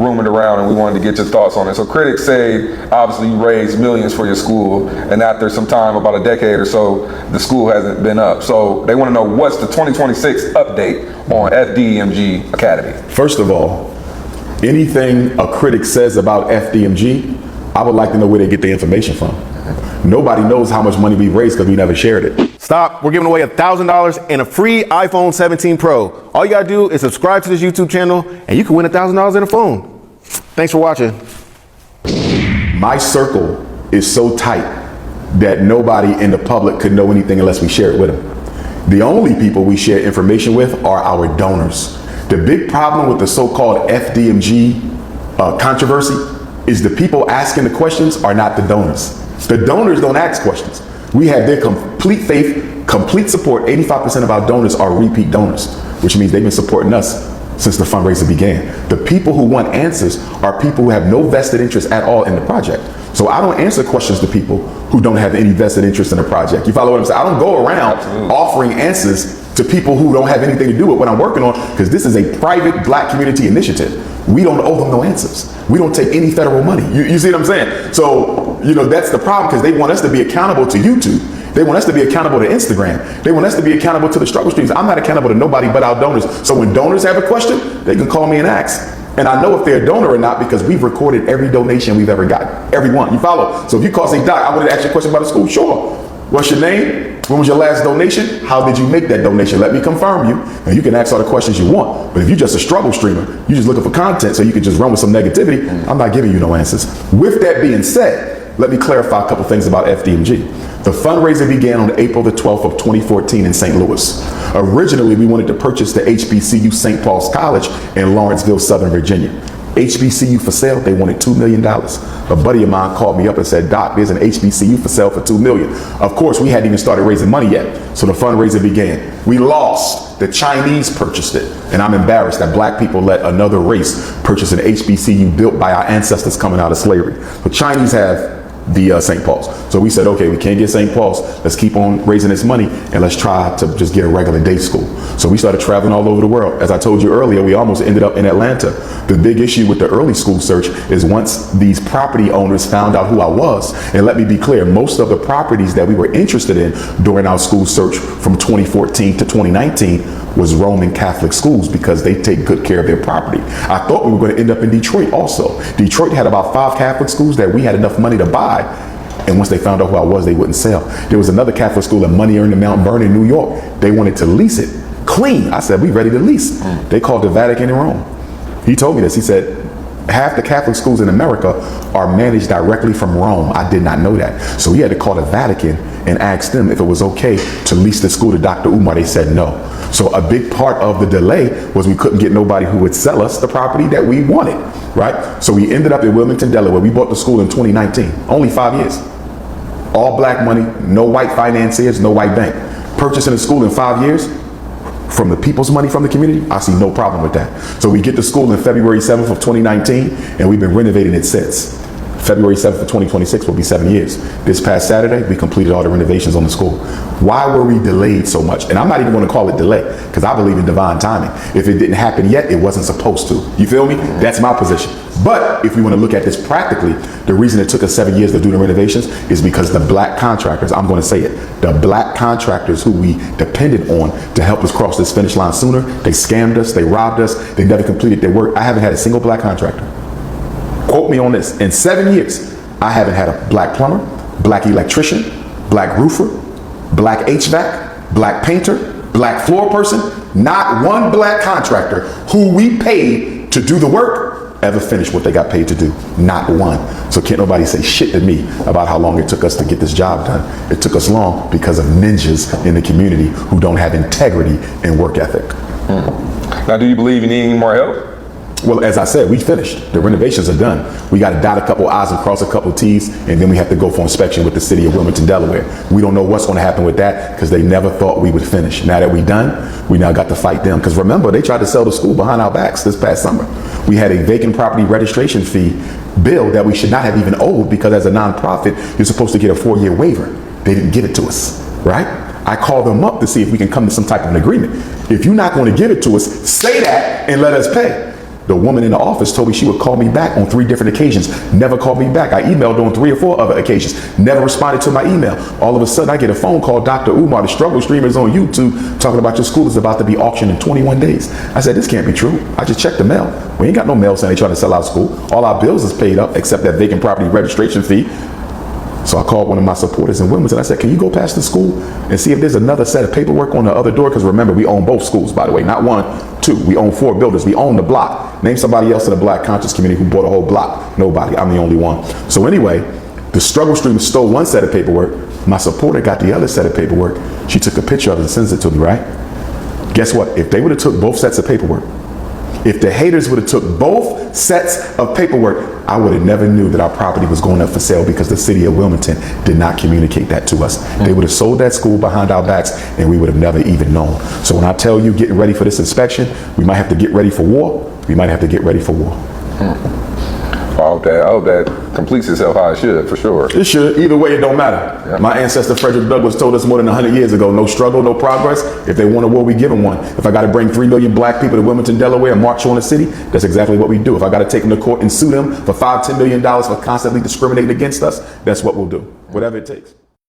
rumored around, and we wanted to get your thoughts on it. So critics say, obviously, you raised millions for your school, and after some time, about a decade or so, the school hasn't been up. So they want to know, what's the 2026 update on FDMG Academy? First of all, anything a critic says about FDMG, I would like to know where they get the information from. Nobody knows how much money we raised because we never shared it. Stop. We're giving away $1,000 and a free iPhone 17 Pro. All you gotta do is subscribe to this YouTube channel and you can win $1,000 in a phone. Thanks for watching. My circle is so tight that nobody in the public could know anything unless we share it with them. The only people we share information with are our donors. The big problem with the so-called FDMG controversy is the people asking the questions are not the donors. The donors don't ask questions. We have their complete faith, complete support. 85% of our donors are repeat donors, which means they've been supporting us since the fundraiser began. The people who want answers are people who have no vested interest at all in the project. So I don't answer questions to people who don't have any vested interest in the project. You follow what I'm saying? I don't go around offering answers to people who don't have anything to do with what I'm working on, because this is a private Black community initiative. We don't owe them no answers. We don't take any federal money. You see what I'm saying? So, you know, that's the problem, because they want us to be accountable to YouTube. They want us to be accountable to Instagram. They want us to be accountable to the struggle streams. I'm not accountable to nobody but our donors. So when donors have a question, they can call me and ask. And I know if they're a donor or not because we've recorded every donation we've ever gotten. Every one. You follow? So if you call and say, Doc, I wanted to ask you a question about the school. Sure. What's your name? When was your last donation? How did you make that donation? Let me confirm you. And you can ask all the questions you want. But if you're just a struggle streamer, you're just looking for content so you can just run with some negativity, I'm not giving you no answers. With that being said, let me clarify a couple things about FDMG. The fundraiser began on April the 12th of 2014 in St. Louis. Originally, we wanted to purchase the HBCU St. Paul's College in Lawrenceville, Southern Virginia. HBCU for sale, they wanted $2 million. A buddy of mine called me up and said, Doc, there's an HBCU for sale for $2 million. Of course, we hadn't even started raising money yet. So the fundraiser began. We lost. The Chinese purchased it. And I'm embarrassed that Black people let another race purchase an HBCU built by our ancestors coming out of slavery. The Chinese have the St. Paul's. So we said, okay, we can't get St. Paul's. Let's keep on raising this money and let's try to just get a regular day school. So we started traveling all over the world. As I told you earlier, we almost ended up in Atlanta. The big issue with the early school search is once these property owners found out who I was, and let me be clear, most of the properties that we were interested in during our school search from 2014 to 2019 was Roman Catholic schools because they take good care of their property. I thought we were going to end up in Detroit also. Detroit had about 5 Catholic schools that we had enough money to buy. And once they found out who I was, they wouldn't sell. There was another Catholic school in Money Earned in Mount Vernon, New York. They wanted to lease it clean. I said, we ready to lease. They called the Vatican in Rome. He told me this. He said, half the Catholic schools in America are managed directly from Rome. I did not know that. So he had to call the Vatican and ask them if it was okay to lease the school to Dr. Umar. They said no. So a big part of the delay was we couldn't get nobody who would sell us the property that we wanted, right? So we ended up in Wilmington, Delaware. We bought the school in 2019, only 5 years. All Black money, no white financiers, no white bank. Purchasing a school in 5 years from the people's money from the community, I see no problem with that. So we get to school in February 7th of 2019, and we've been renovating it since. February 7th of 2026 will be 7 years. This past Saturday, we completed all the renovations on the school. Why were we delayed so much? And I'm not even going to call it delay, because I believe in divine timing. If it didn't happen yet, it wasn't supposed to. You feel me? That's my position. But if we want to look at this practically, the reason it took us 7 years to do the renovations is because the Black contractors, I'm going to say it, the Black contractors who we depended on to help us cross this finish line sooner, they scammed us, they robbed us, they never completed their work. I haven't had a single Black contractor. Quote me on this. In 7 years, I haven't had a Black plumber, Black electrician, Black roofer, Black HVAC, Black painter, Black floor person. Not one Black contractor who we paid to do the work ever finished what they got paid to do. Not one. So can't nobody say shit to me about how long it took us to get this job done. It took us long because of ninjas in the community who don't have integrity and work ethic. Now, do you believe you need any more help? Well, as I said, we finished. The renovations are done. We got to dot a couple I's and cross a couple T's, and then we have to go for inspection with the city of Wilmington, Delaware. We don't know what's going to happen with that because they never thought we would finish. Now that we're done, we now got to fight them. Because remember, they tried to sell the school behind our backs this past summer. We had a vacant property registration fee bill that we should not have even owed because as a nonprofit, you're supposed to get a 4-year waiver. They didn't give it to us, right? I called them up to see if we can come to some type of an agreement. If you're not going to give it to us, say that and let us pay. The woman in the office told me she would call me back on 3 different occasions. Never called me back. I emailed her on 3 or 4 other occasions. Never responded to my email. All of a sudden, I get a phone call. Dr. Umar, the struggle streamer, is on YouTube talking about your school is about to be auctioned in 21 days. I said, this can't be true. I just checked the mail. We ain't got no mail saying they trying to sell our school. All our bills is paid up except that vacant property registration fee. So I called one of my supporters in Wilmington. I said, can you go past the school and see if there's another set of paperwork on the other door? Because remember, we own both schools, by the way, not 1, 2. We own 4 buildings. We own the block. Name somebody else in the black conscious community who bought a whole block. Nobody. I'm the only one. So anyway, the struggle streamer stole 1 set of paperwork. My supporter got the other set of paperwork. She took a picture of it and sends it to me, right? Guess what? If they would have took both sets of paperwork, if the haters would have took both sets of paperwork, I would have never knew that our property was going up for sale because the city of Wilmington did not communicate that to us. They would have sold that school behind our backs and we would have never even known. So when I tell you getting ready for this inspection, we might have to get ready for war. We might have to get ready for war. I hope that completes itself how it should, for sure. It should. Either way, it don't matter. Yeah. My ancestor Frederick Douglass told us more than 100 years ago, no struggle, no progress. If they want a war, we give them one. If I got to bring 3 million black people to Wilmington, Delaware and march on the city, that's exactly what we do. If I got to take them to court and sue them for $5-10 million for constantly discriminating against us, that's what we'll do. Whatever it takes.